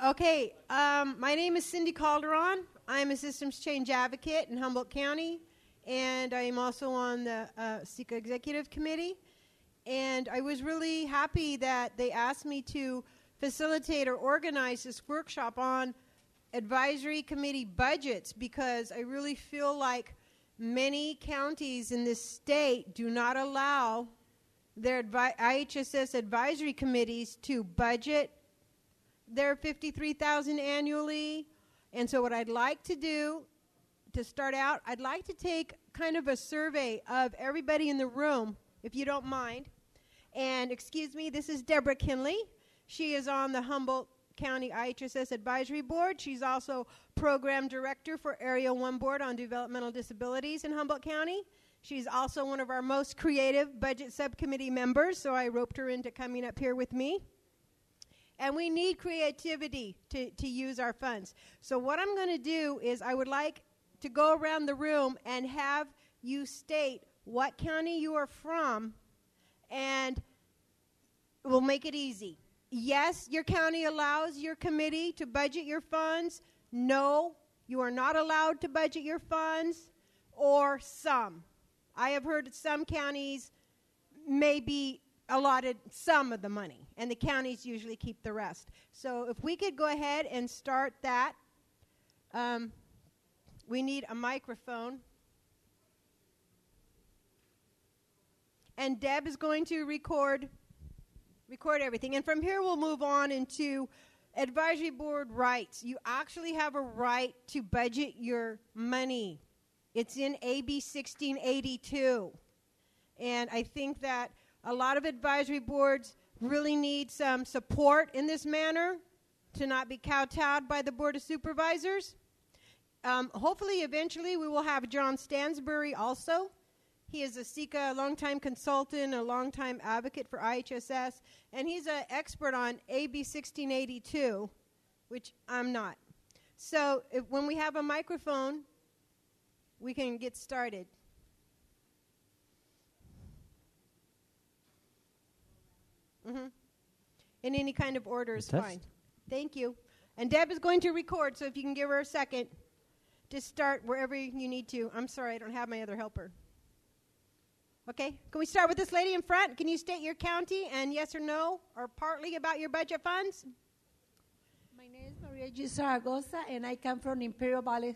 Okay, my name is Cindy Calderon. I'm a systems change advocate in Humboldt County, and I am also on the CICA Executive Committee. And I was really happy that they asked me to facilitate or organize this workshop on advisory committee budgets, because I really feel like many counties in this state do not allow their IHSS advisory committees to budget their $53,000 annually. And so what I'd like to do to start out, I'd like to take kind of a survey of everybody in the room, if you don't mind. And excuse me, this is Deborah Kinley. She is on the Humboldt County IHSS Advisory Board. She's also Program Director for Area 1 Board on Developmental Disabilities in Humboldt County. She's also one of our most creative budget subcommittee members, so I roped her into coming up here with me. And we need creativity to use our funds. So what I'm going to do is I would like to go around the room and have you state what county you are from, and we'll make it easy. Yes, your county allows your committee to budget your funds. No, you are not allowed to budget your funds, or some. I have heard some counties may be allotted some of the money, and the counties usually keep the rest. So if we could go ahead and start that. We need a microphone. And Deb is going to record everything. And from here we'll move on into advisory board rights. You actually have a right to budget your money. It's in AB 1682. And I think that a lot of advisory boards really need some support in this manner to not be kowtowed by the Board of Supervisors. Hopefully, eventually, we will have John Stansbury also. He is a CICA longtime consultant, a longtime advocate for IHSS, and he's an expert on AB 1682, which I'm not. So when we have a microphone, we can get started. In any kind of order is fine. Thank you. And Deb is going to record, so if you can give her a second to start wherever you need to. I'm sorry, I don't have my other helper. Okay, can we start with this lady in front? Can you state your county and yes or no, or partly about your budget funds? My name is Maria G. Zaragoza, and I come from Imperial Valley,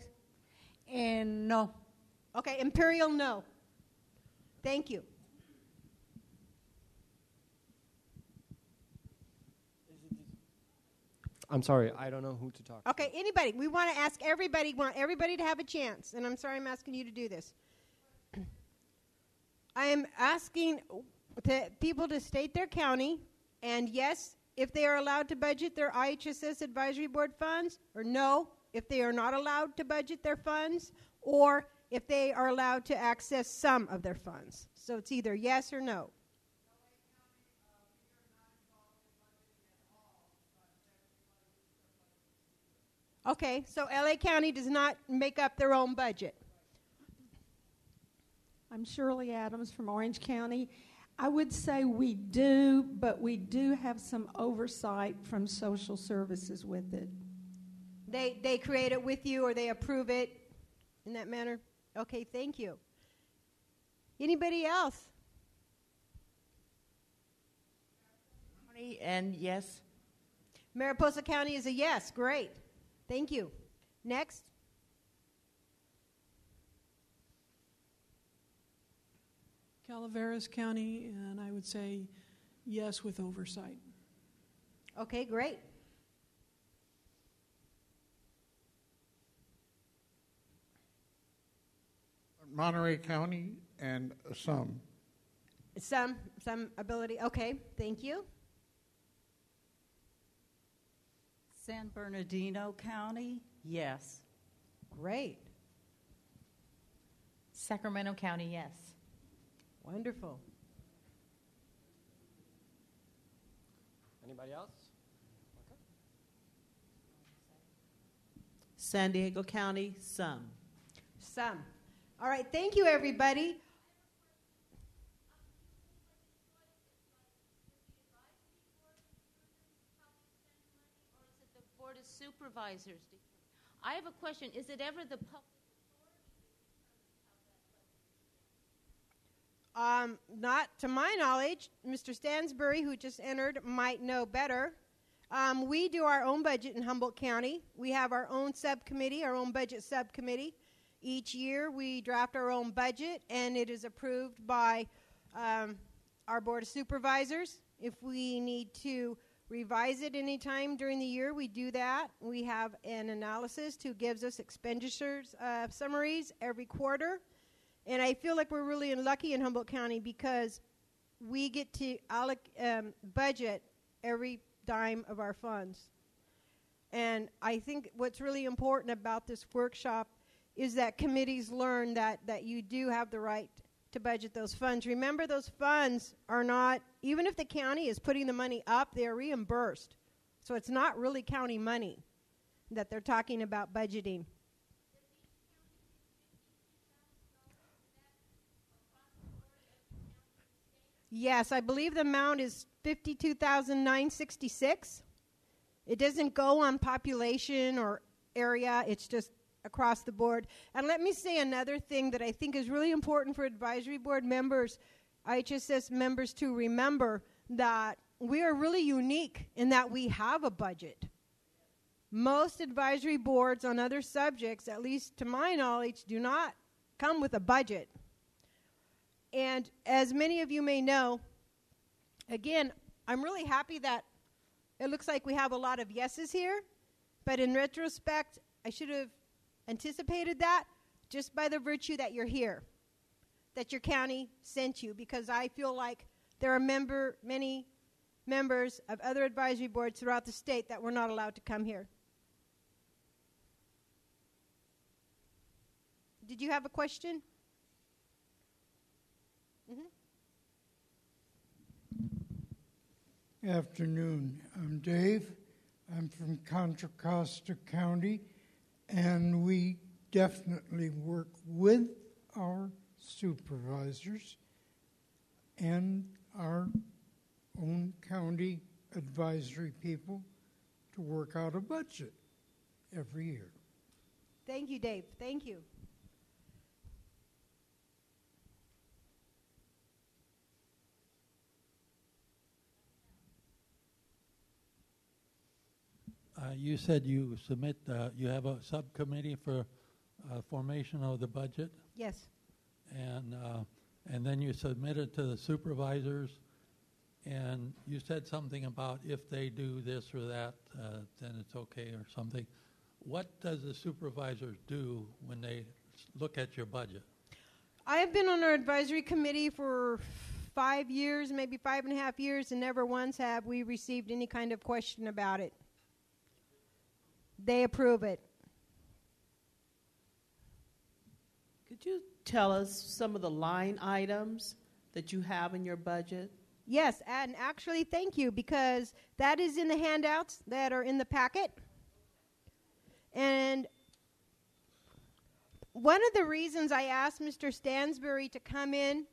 and no. Okay, Imperial, no. Thank you. I'm sorry, I don't know who to talk to. Okay, anybody. We want to ask everybody, want everybody to have a chance, and I'm sorry I'm asking you to do this. I am asking people to state their county, and yes, if they are allowed to budget their IHSS Advisory Board funds, or no, if they are not allowed to budget their funds, or if they are allowed to access some of their funds. So it's either yes or no. Okay, so LA County does not make up their own budget. I'm Shirley Adams from Orange County. I would say we do, but we do have some oversight from social services with it. They create it with you, or they approve it in that manner? Okay, thank you. Anybody else? And yes. Mariposa County is a yes. Great. Thank you. Next. Calaveras County, and I would say yes with oversight. Okay, great. Monterey County and some. Some ability. Okay, thank you. San Bernardino County, yes. Great. Sacramento County, yes. Wonderful. Anybody else? Okay. San Diego County, some. Some. All right, thank you, everybody. supervisors. I have a question. Is it ever the public? Not to my knowledge. Mr. Stansbury, who just entered, might know better. We do our own budget in Humboldt County. We have our own subcommittee, our own budget subcommittee. Each year we draft our own budget, and it is approved by our Board of Supervisors. If we need to revise it any time during the year, we do that. We have an analysis who gives us expenditures summaries every quarter. And I feel like we're really lucky in Humboldt County because we get to budget every dime of our funds. And I think what's really important about this workshop is that committees learn that you do have the right to budget those funds. Remember, those funds are not, even if the county is putting the money up, they're reimbursed. So it's not really county money that they're talking about budgeting. Yes, I believe the amount is $52,966. It doesn't go on population or area. It's just across the board. And let me say another thing that I think is really important for advisory board members, IHSS members, to remember that we are really unique in that we have a budget. Most advisory boards on other subjects, at least to my knowledge, do not come with a budget. And as many of you may know, again, I'm really happy that it looks like we have a lot of yeses here, but in retrospect, I should have anticipated that just by the virtue that you're here, that your county sent you, because I feel like there are many members of other advisory boards throughout the state that were not allowed to come here. Did you have a question? Afternoon. I'm Dave. I'm from Contra Costa County, and we definitely work with our supervisors and our own county advisory people to work out a budget every year. Thank you, Dave. Thank you. You said you submit, you have a subcommittee for formation of the budget? Yes. And then you submit it to the supervisors, and you said something about if they do this or that, then it's okay or something. What does the supervisors do when they look at your budget? I have been on our advisory committee for 5 years, maybe 5.5 years, and never once have we received any kind of question about it. They approve it. Could you tell us some of the line items that you have in your budget? Yes, and actually, thank you, because that is in the handouts that are in the packet. And one of the reasons I asked Mr. Stansbury to come in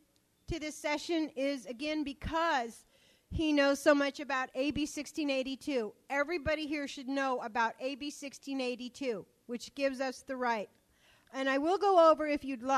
to this session is, again, because he knows so much about AB 1682. Everybody here should know about AB 1682, which gives us the right. And I will go over, if you'd like,